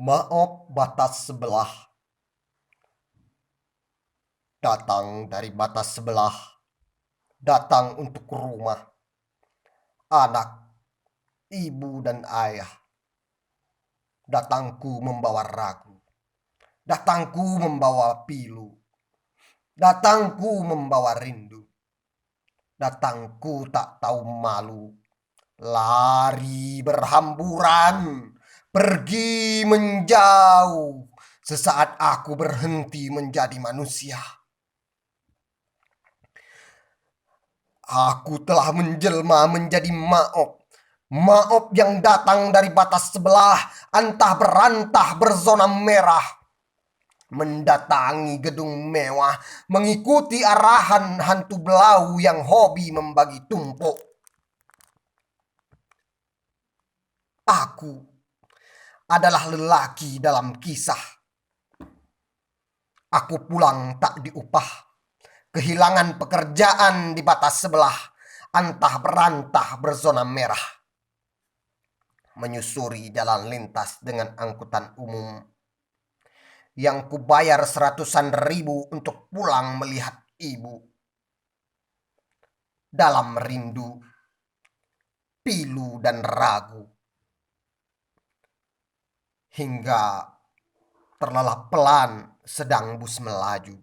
Maop batas sebelah, datang dari batas sebelah, datang untuk rumah, anak, ibu dan ayah. Datangku membawa ragu, datangku membawa pilu, datangku membawa rindu, datangku tak tahu malu, lari berhamburan, pergi menjauh, sesaat aku berhenti menjadi manusia. Aku telah menjelma menjadi Maop. Maop yang datang dari batas sebelah, antah berantah berzona merah. Mendatangi gedung mewah, mengikuti arahan hantu belau yang hobi membagi tumpuk. Aku adalah lelaki dalam kisah. Aku pulang tak diupah, kehilangan pekerjaan di batas sebelah, antah berantah berzona merah. Menyusuri jalan lintas dengan angkutan umum yang kubayar seratusan ribu untuk pulang melihat ibu. Dalam rindu, pilu dan ragu, hingga terlelap pelan sedang bus melaju.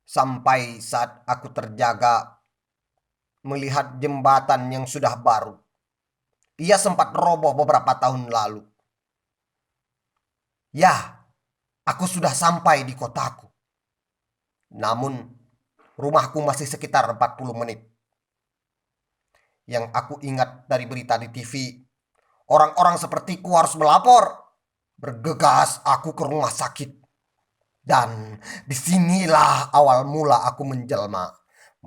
Sampai saat aku terjaga melihat jembatan yang sudah baru. Ia sempat roboh beberapa tahun lalu. Ya, aku sudah sampai di kotaku. Namun, rumahku masih sekitar 40 menit. Yang aku ingat dari berita di TV, orang-orang sepertiku harus melapor. Bergegas aku ke rumah sakit. Dan disinilah awal mula aku menjelma.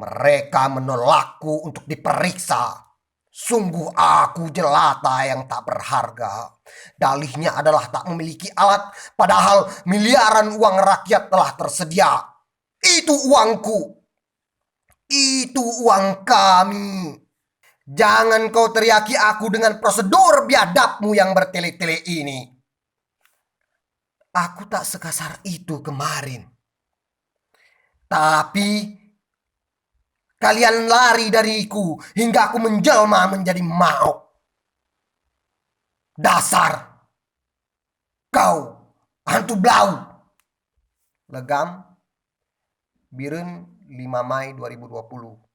Mereka menolakku untuk diperiksa. Sungguh aku jelata yang tak berharga. Dalihnya adalah tak memiliki alat, padahal miliaran uang rakyat telah tersedia. Itu uangku. Itu uang kami. Jangan kau teriaki aku dengan prosedur biadabmu yang bertele-tele ini. Aku tak sekasar itu kemarin. Tapi kalian lari dariku hingga aku menjelma menjadi Maop. Dasar kau hantu blau. Legam, Biren 5 Mei 2020.